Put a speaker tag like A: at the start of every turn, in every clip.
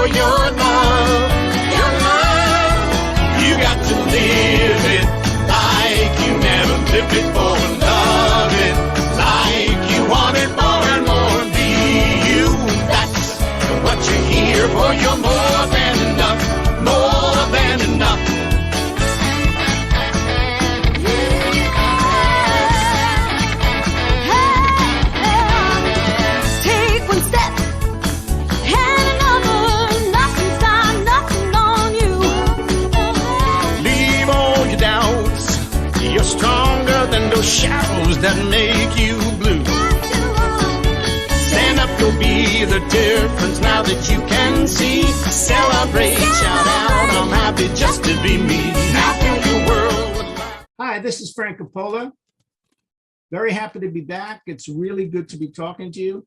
A: for your love. Your love. You got to live it like you never lived before. Love it like you want it more and more. Be you. That's what you're here for. You're more than enough. More than enough. Stronger than those shadows that make you blue. Stand up, you'll be the difference now that you can see. Celebrate, shout out, I'm happy just to be me. Now fill your world with love.
B: Hi, this is Frank Copolla. Very happy to be back. It's really good to be talking to you.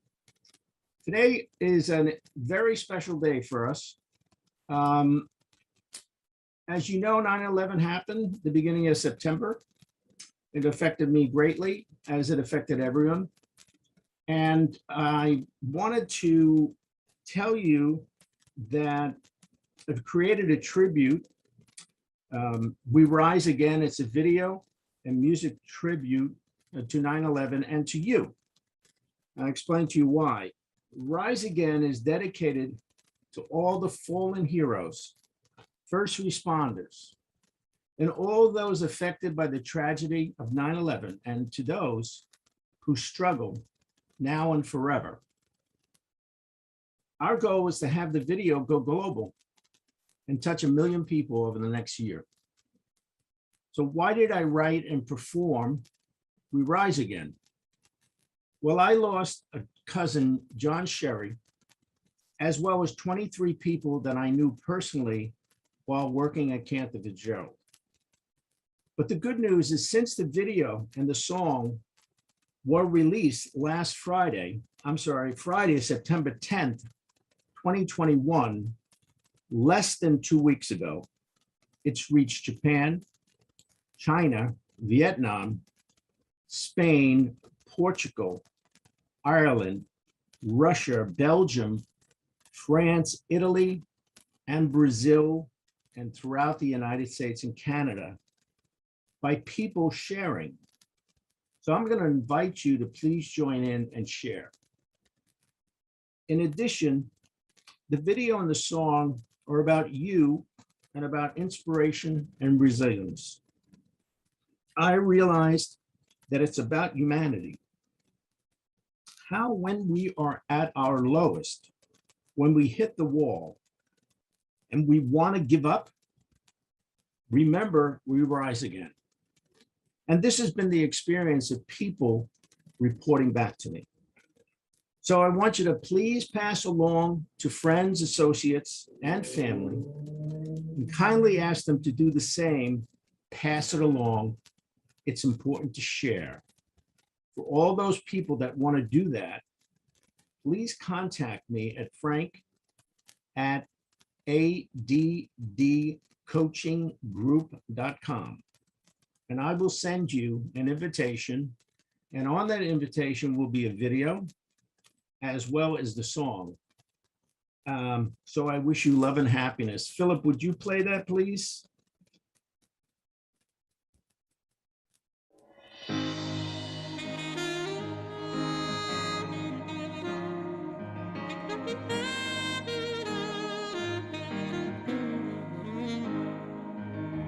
B: Today is a very special day for us. As you know, 9/11 happened the beginning of September. It affected me greatly, as it affected everyone. And I wanted to tell you that I've created a tribute. We Rise Again. It's a video and music tribute to 9/11 and to you. I'll explain to you why. Rise Again is dedicated to all the fallen heroes, first responders, and all those affected by the tragedy of 9/11, and to those who struggle now and forever. Our goal is to have the video go global and touch 1 million people over the next year. So why did I write and perform We Rise Again? Well, I lost a cousin, John Sherry, as well as 23 people that I knew personally while working at Cantor Fitzgerald. But the good news is, since the video and the song were released last Friday, Friday, September 10th, 2021, less than 2 weeks ago, it's reached Japan, China, Vietnam, Spain, Portugal, Ireland, Russia, Belgium, France, Italy, and Brazil, and throughout the United States and Canada, by people sharing. So I'm going to invite you to please join in and share. In addition, the video and the song are about you and about inspiration and resilience. I realized that it's about humanity. How, when we are at our lowest, when we hit the wall and we want to give up, remember, we rise again. And this has been the experience of people reporting back to me. So I want you to please pass along to friends, associates, and family, and kindly ask them to do the same. Pass it along. It's important to share. For all those people that want to do that, please contact me at frank@addcoachinggroup.com. And I will send you an invitation. And on that invitation will be a video as well as the song. So I wish you love and happiness. Philip, would you play that, please?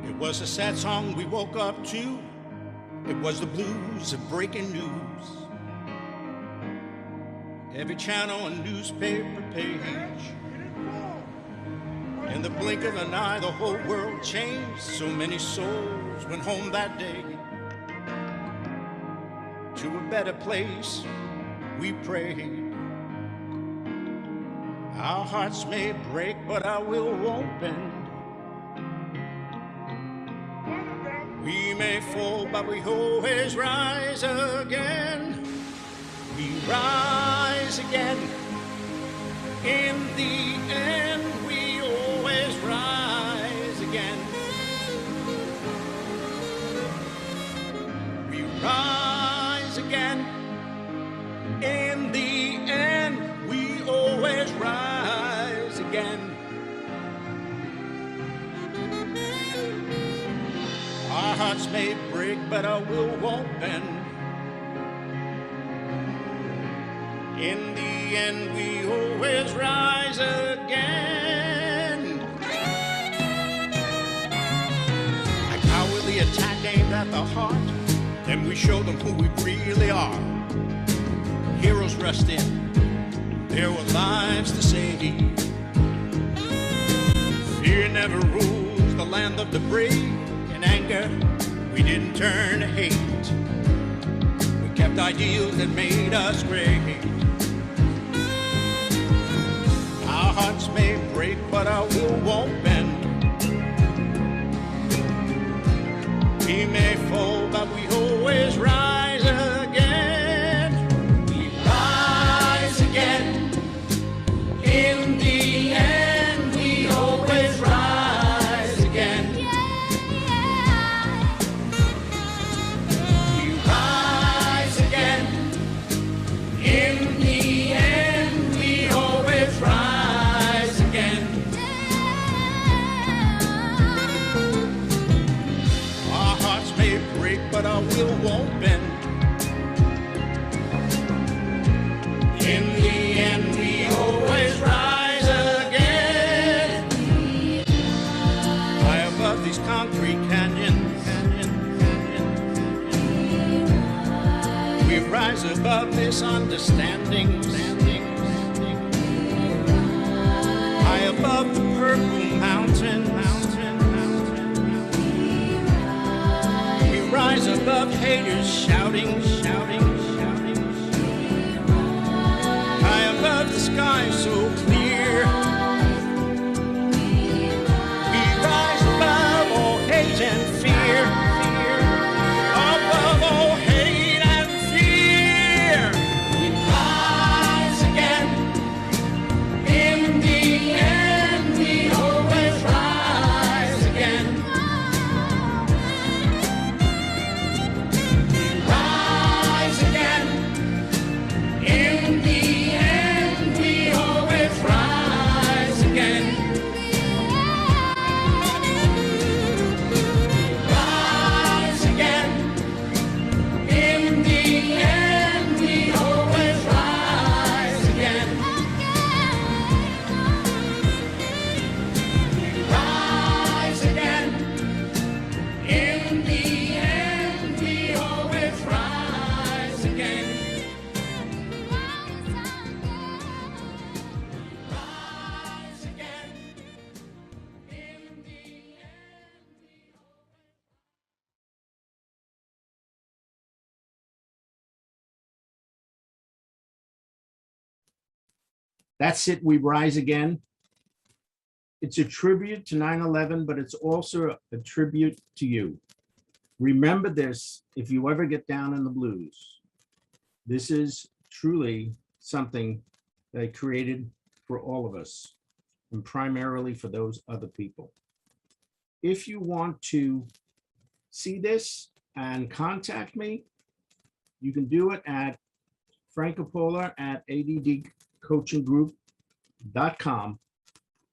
A: It was a sad song we woke up to. It was the blues of breaking news. Every channel and newspaper page. In the blink of an eye, the whole world changed. So many souls went home that day. To a better place we prayed. Our hearts may break, but our will won't bend. We may fall, but we always rise again. We rise again. In the end, we always rise again. We rise again. In the end, we always rise again. hearts may break, but our will won't bend. In the end, we always rise again. A cowardly attack aimed at the heart, then we show them who we really are. Heroes rushed in, there were lives to save. Fear never rules the land of the brave. In anger, we didn't turn to hate. We kept ideals that made us great. Our hearts may break, but our will won't bend. We may fall, but we always rise again. We rise again. In the end, we always rise again. We rise again. In the end, we always rise again. Our hearts may break, but our will won't bend. In the end, we always rise again. High above these concrete canyons, we rise above misunderstandings. High above the purple mountain. We rise above haters shouting. High above the sky so clear. We rise above all hate and fear. Above all hate and fear. We rise again. In the end, we always rise again. We rise again. In the end, we always rise again. Rise again. In the end, we always rise again. Rise again. In the end, we always rise again. Rise again. In the end.
B: That's it. We rise again. It's a tribute to 9/11, but it's also a tribute to you. Remember this if you ever get down in the blues. This is truly something that I created for all of us, and primarily for those other people. If you want to see this and contact me, you can do it at Frank Copolla at addcoachinggroup.com.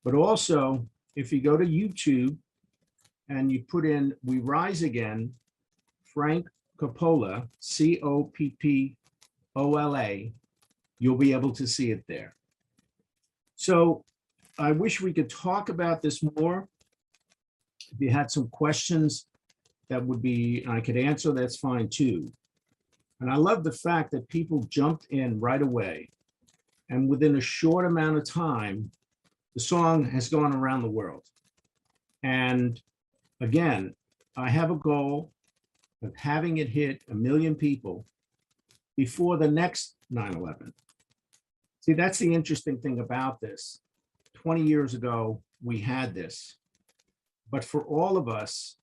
B: But also, if you go to YouTube and you put in We Rise Again, Frank Copolla, Coppola, you'll be able to see it there. So I wish we could talk about this more. If you had some questions that would be, I could answer, that's fine too. And I love the fact that people jumped in right away. And within a short amount of time, the song has gone around the world. And again, I have a goal of having it hit 1 million people before the next 9/11. See, that's the interesting thing about this. 20 years ago, we had this. But for all of us,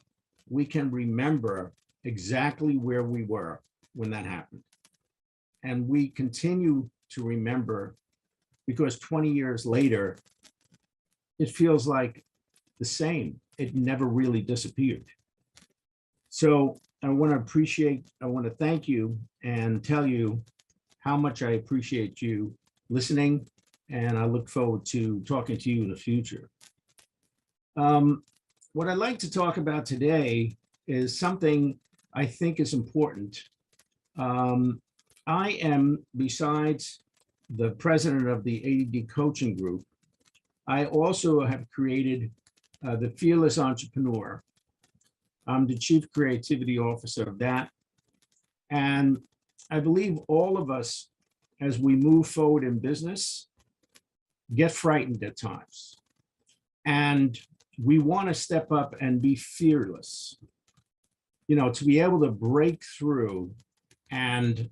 B: we can remember exactly where we were when that happened. And we continue to remember because 20 years later, it feels like the same. It never really disappeared. So I want to thank you and tell you how much I appreciate you listening, and I look forward to talking to you in the future. What I'd like to talk about today is something I think is important. I am, besides the president of the AD coaching group, I also have created the Fearless Entrepreneur. I'm the chief creativity officer of that. And I believe all of us, as we move forward in business, get frightened at times. And we want to step up and be fearless, you know, to be able to break through and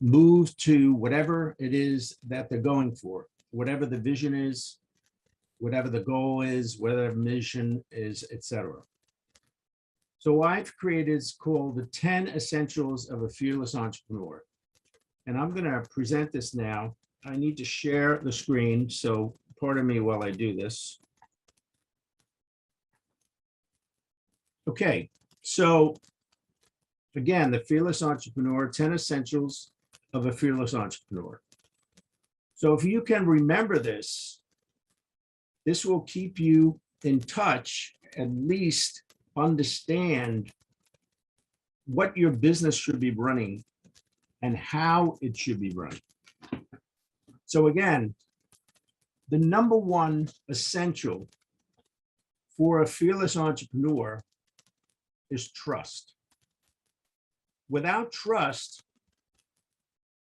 B: move to whatever it is that they're going for, whatever the vision is, whatever the goal is, whatever the mission is, etc. So I've created, it's called the 10 Essentials of a Fearless Entrepreneur. And I'm going to present this now. I need to share the screen, so pardon me while I do this. Okay, so again, the Fearless Entrepreneur, 10 Essentials of a Fearless Entrepreneur. So if you can remember this, this will keep you in touch, at least understand what your business should be running and how it should be run. So again, the number one essential for a fearless entrepreneur is trust. Without trust,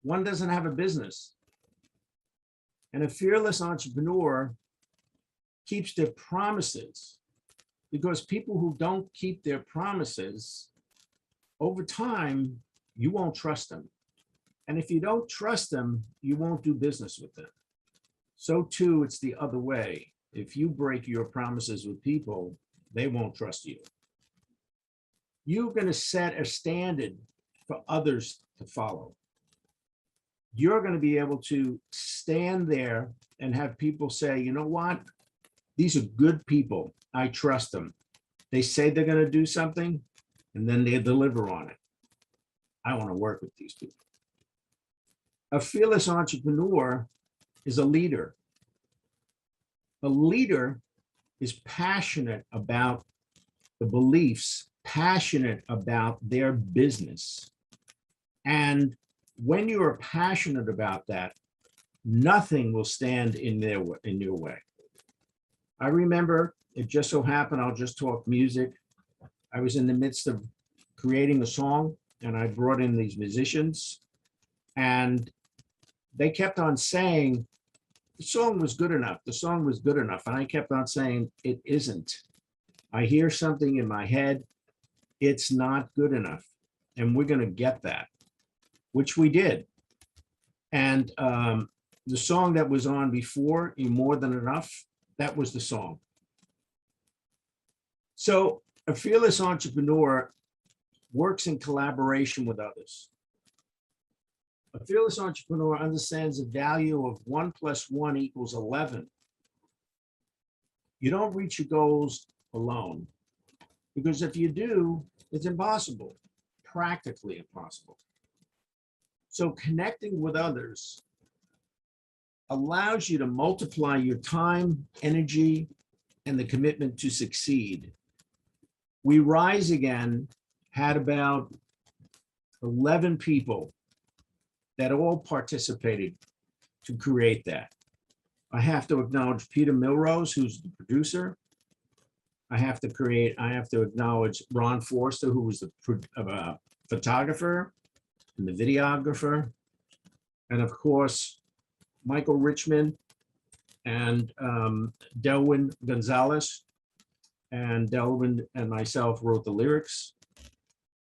B: one doesn't have a business. And a fearless entrepreneur keeps their promises, because people who don't keep their promises, over time, you won't trust them. And if you don't trust them, you won't do business with them. So too, it's the other way. If you break your promises with people, they won't trust you. You're going to set a standard for others to follow. You're going to be able to stand there and have people say, you know what? These are good people. I trust them. They say they're going to do something, and then they deliver on it. I want to work with these people. A fearless entrepreneur is a leader. A leader is passionate about the beliefs, passionate about their business. And when you are passionate about that, nothing will stand in your way. I remember, it just so happened, I'll just talk music. I was in the midst of creating a song, and I brought in these musicians, and they kept on saying, the song was good enough. The song was good enough. And I kept on saying, it isn't. I hear something in my head. It's not good enough. And we're going to get that, which we did. And the song that was on before, "You're More Than Enough," that was the song. So a fearless entrepreneur works in collaboration with others. A fearless entrepreneur understands the value of 1 + 1 = 11. You don't reach your goals alone, because if you do, it's impossible, practically impossible. So connecting with others allows you to multiply your time, energy, and the commitment to succeed. We Rise Again had about 11 people that all participated to create that. I have to acknowledge Peter Milrose, who's the producer. I have to acknowledge Ron Forster, who was the photographer and the videographer. And of course, Michael Richmond and Delwyn Gonzalez. And Delwyn and myself wrote the lyrics.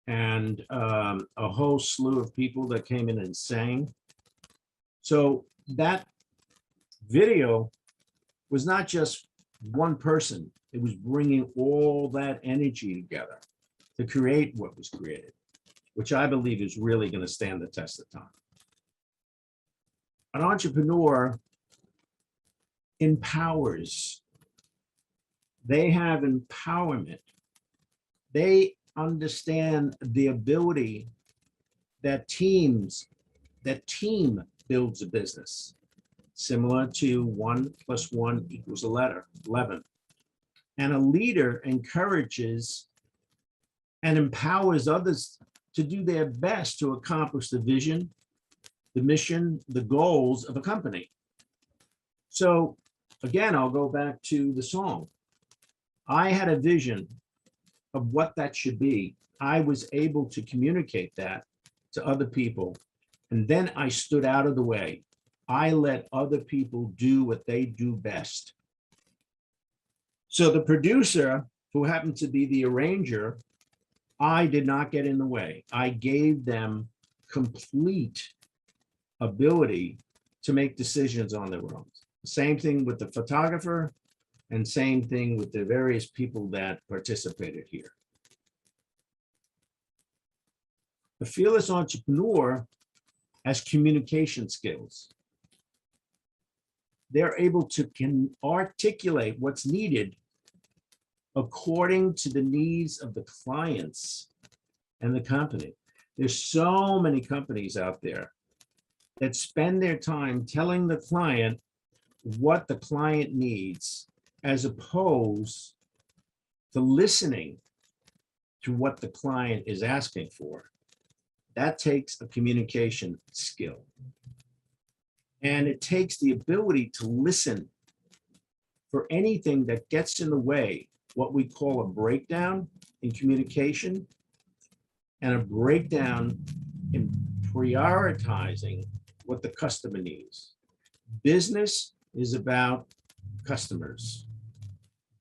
B: And a whole slew of people that came in and sang. So that video was not just one person. It was bringing all that energy together to create what was created, which I believe is really going to stand the test of time. An entrepreneur empowers. They have empowerment. They understand the ability that team builds a business, similar to 1 + 1 = 11. And a leader encourages and empowers others to do their best to accomplish the vision, the mission, the goals of a company. So again, I'll go back to the song. I had a vision of what that should be. I was able to communicate that to other people. And then I stood out of the way. I let other people do what they do best. So the producer, who happened to be the arranger, I did not get in the way. I gave them complete ability to make decisions on their own. Same thing with the photographer, and same thing with the various people that participated here. The fearless entrepreneur has communication skills. They're able to articulate what's needed according to the needs of the clients and the company. There's so many companies out there that spend their time telling the client what the client needs, as opposed to listening to what the client is asking for. That takes a communication skill. And it takes the ability to listen for anything that gets in the way, what we call a breakdown in communication and a breakdown in prioritizing what the customer needs. Business is about customers.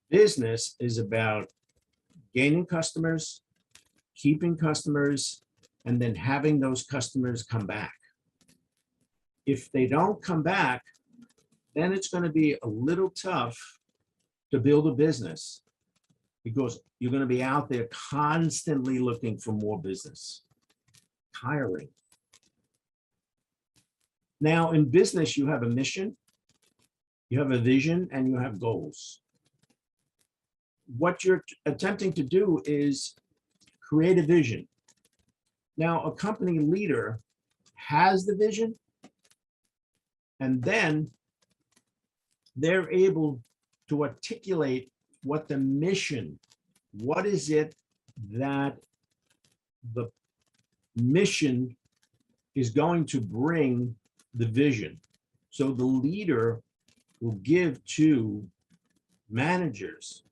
B: Business is about gaining customers, keeping customers, and then having those customers come back. If they don't come back, then it's going to be a little tough to build a business, because you're going to be out there constantly looking for more business. Tiring. Now, in business, you have a mission, you have a vision, and you have goals. What you're attempting to do is create a vision. Now, a company leader has the vision, and then they're able to articulate what the mission, what is it that the mission is going to bring the vision. So the leader will give to managers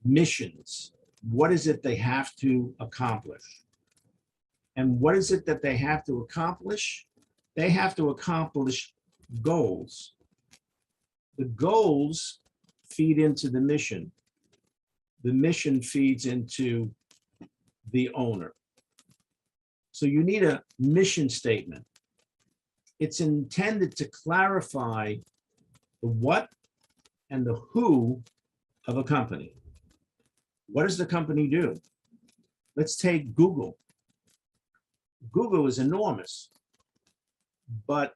B: missions. What is it they have to accomplish? And what is it that they have to accomplish? They have to accomplish goals. The goals feed into the mission. The mission feeds into the owner. So you need a mission statement. It's intended to clarify the what and the who of a company. What does the company do? Let's take Google. Google is enormous, but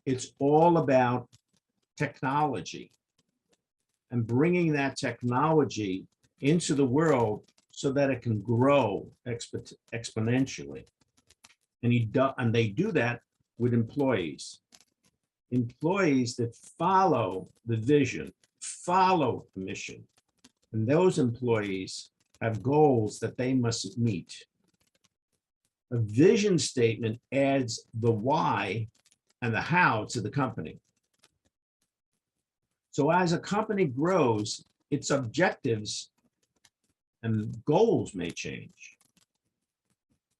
B: it's all about technology and bringing that technology into the world so that it can grow exponentially. And they do that with employees. Employees that follow the vision, follow the mission. And those employees have goals that they must meet. A vision statement adds the why and the how to the company. So as a company grows, its objectives and goals may change.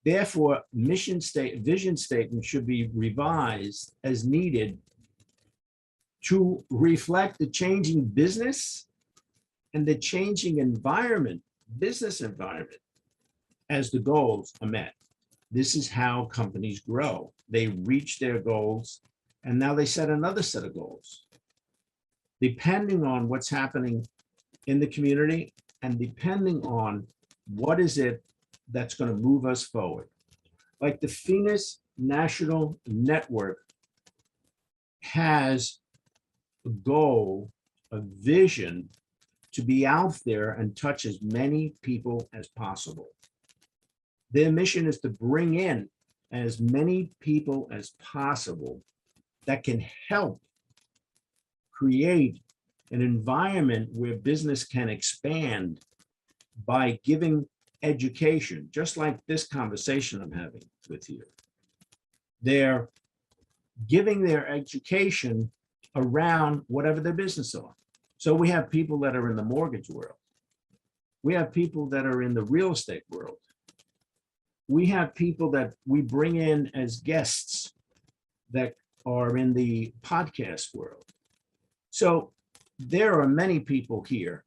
B: Therefore, vision statement should be revised as needed to reflect the changing business and the changing environment, business environment, as the goals are met. This is how companies grow. They reach their goals, and now they set another set of goals. Depending on what's happening in the community and depending on what is it that's going to move us forward. Like the Phoenix National Network has a goal, a vision to be out there and touch as many people as possible. Their mission is to bring in as many people as possible that can help create an environment where business can expand by giving education, just like this conversation I'm having with you. They're giving their education around whatever their business are. So we have people that are in the mortgage world. We have people that are in the real estate world. We have people that we bring in as guests that are in the podcast world. So there are many people here.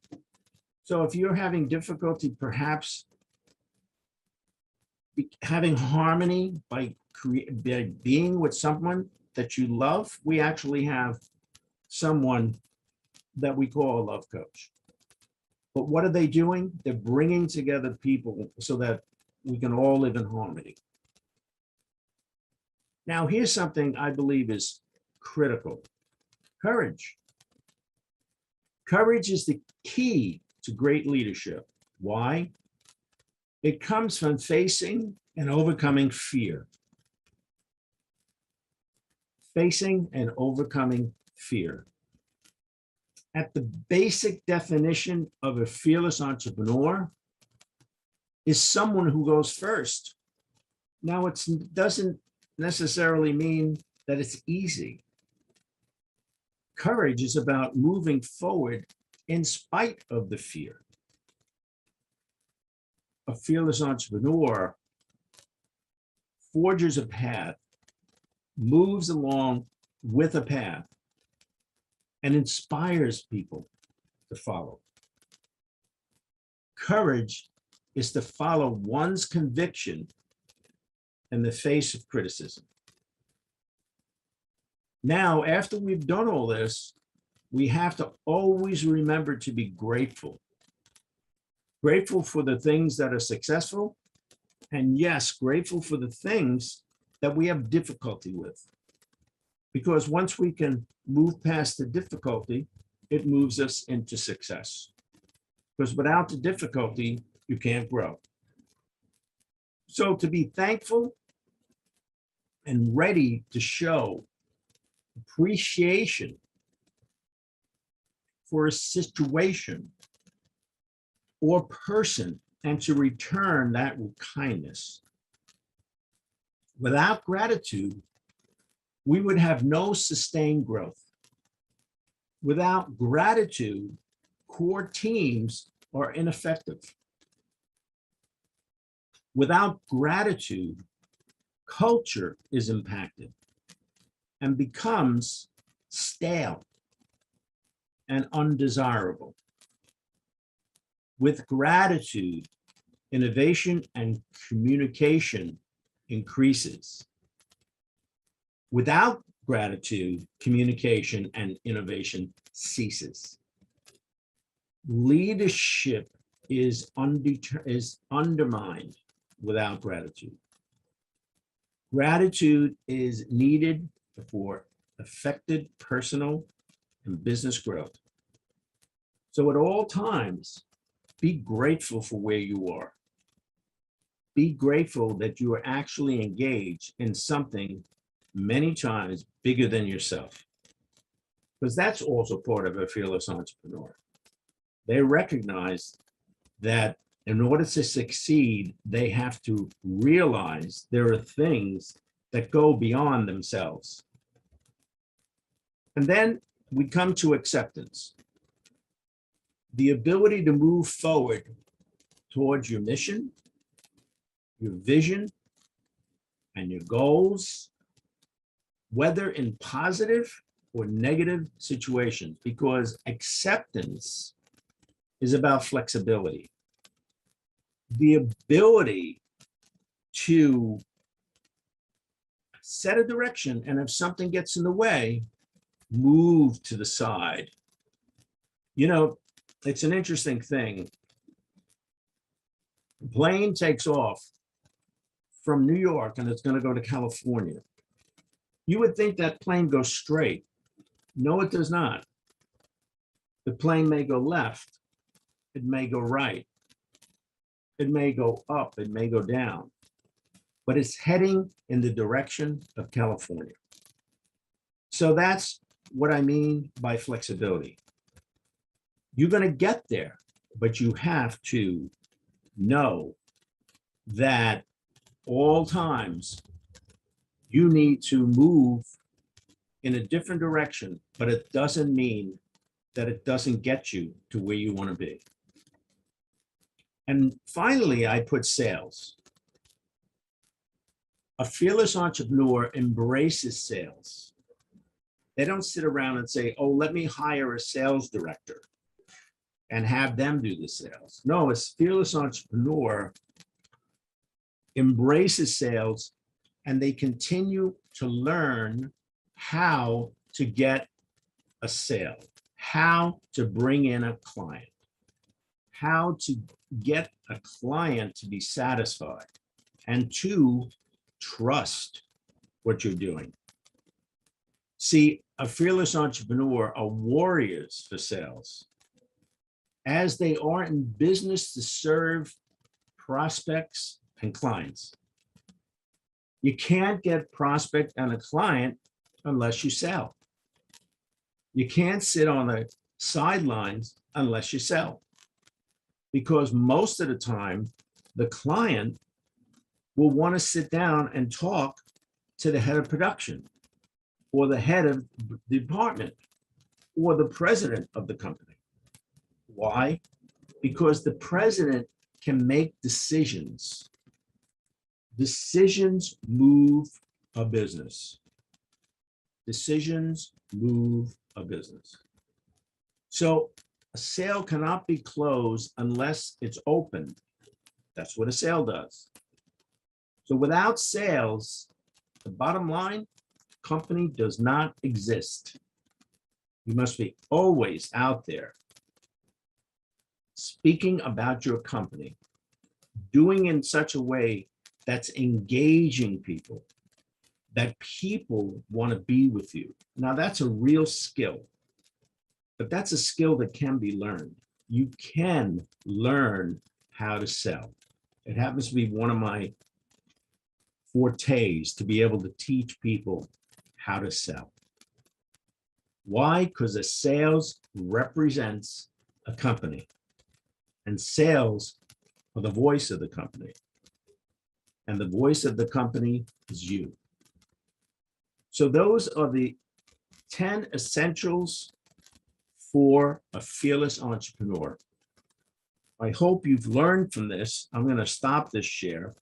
B: So if you're having difficulty, perhaps having harmony by being with someone that you love, we actually have someone that we call a love coach. But what are they doing? They're bringing together people so that we can all live in harmony. Now, here's something I believe is critical. Courage. Courage is the key to great leadership. Why? It comes from facing and overcoming fear. Facing and overcoming fear. At the basic definition of a fearless entrepreneur is someone who goes first. Now, it doesn't necessarily mean that it's easy. Courage is about moving forward in spite of the fear. A fearless entrepreneur forges a path, moves along with a path, and inspires people to follow. Courage is to follow one's conviction in the face of criticism. Now, after we've done all this, we have to always remember to be grateful. Grateful for the things that are successful, and yes, grateful for the things that we have difficulty with. Because once we can move past the difficulty, it moves us into success. Because without the difficulty, you can't grow. So to be thankful and ready to show appreciation for a situation or person and to return that with kindness. Without gratitude, we would have no sustained growth. Without gratitude, core teams are ineffective. Without gratitude, culture is impacted and becomes stale and undesirable. With gratitude, innovation and communication increases. Without gratitude, communication and innovation ceases. Leadership is undermined without gratitude. Gratitude is needed for effective personal and business growth. So at all times, be grateful for where you are. Be grateful that you are actually engaged in something many times bigger than yourself. Because that's also part of a fearless entrepreneur. They recognize that in order to succeed, they have to realize there are things that go beyond themselves. And then we come to acceptance. The ability to move forward towards your mission, your vision, and your goals, whether in positive or negative situations, because acceptance is about flexibility. The ability to set a direction, and if something gets in the way, move to the side. You know, it's an interesting thing. The plane takes off from New York and it's going to go to California. You would think that plane goes straight. No, it does not. The plane may go left. It may go right. It may go up. It may go down. But it's heading in the direction of California. So that's what I mean by flexibility. You're going to get there, but you have to know that all times you need to move in a different direction, but it doesn't mean that it doesn't get you to where you want to be. And finally, I put sales. A fearless entrepreneur embraces sales. They don't sit around and say, oh, let me hire a sales director and have them do the sales. No, a fearless entrepreneur embraces sales, and they continue to learn how to get a sale, how to bring in a client, how to get a client to be satisfied and to trust what you're doing. See, a fearless entrepreneur are warriors for sales, as they are in business to serve prospects and clients. You can't get prospect and a client unless you sell. You can't sit on the sidelines unless you sell, because most of the time the client will want to sit down and talk to the head of production or the head of the department or the president of the company. Why? Because the president can make decisions. Decisions move a business. Decisions move a business. So a sale cannot be closed unless it's open. That's what a sale does. So without sales, the bottom line, company does not exist. You must be always out there speaking about your company, doing in such a way that's engaging people, that people want to be with you. Now that's a real skill, but that's a skill that can be learned. You can learn how to sell. It happens to be one of my fortes, to be able to teach people how to sell. Why? Because a sales represents a company, and sales are the voice of the company, and the voice of the company is you. So those are the 10 essentials for a fearless entrepreneur. I hope you've learned from this. I'm going to stop this share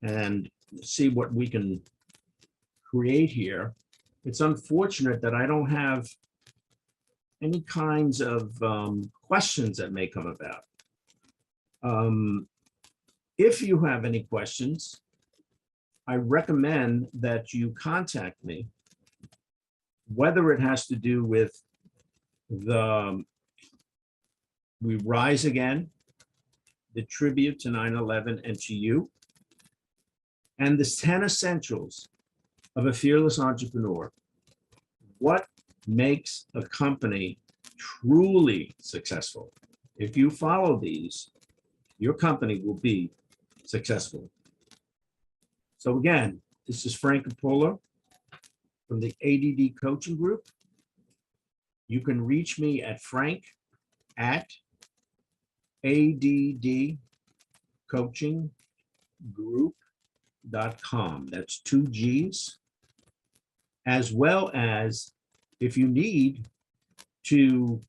B: and see what we can create here. It's unfortunate that I don't have any kinds of questions that may come about. If you have any questions, I recommend that you contact me, whether it has to do with the We Rise Again, the tribute to 9/11 and to you, and the 10 essentials of a fearless entrepreneur. What makes a company truly successful? If you follow these, your company will be successful. So again, this is Frank Copolla from the ADD Coaching Group. You can reach me at frank@addcoachinggroup.com. That's 2 G's. As well as if you need to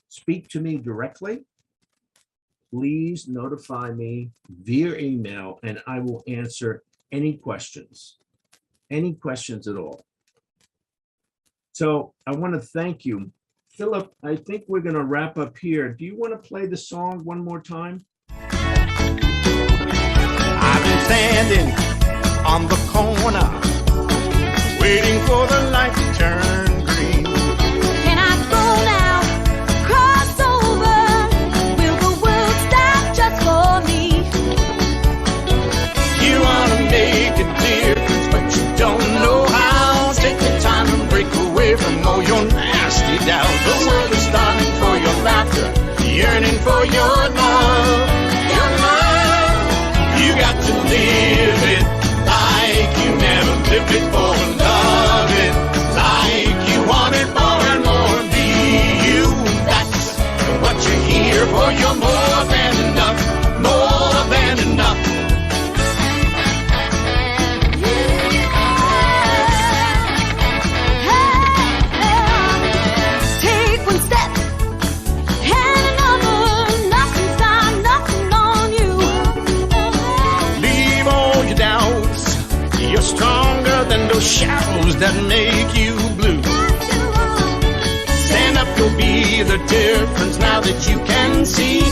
B: speak to me directly, please notify me via email and I will answer any questions at all. So I want to thank you. Philip, I think we're going to wrap up here. Do you want to play the song one more time?
A: I've been standing on the corner, waiting for the light to turn green.
C: Can I go now? Cross over? Will the world stop just for me?
A: You want to make a difference, but you don't know how. Take the time and break away from all your nasty doubts. The world is starting for your laughter, yearning for your love. Your love, you got to live it like you never lived before. Love it like you want it more and more. Be you, that's what you're here for. You're more than enough, more than enough. those shadows that make you blue. Stand up, you'll be the difference now that you can see.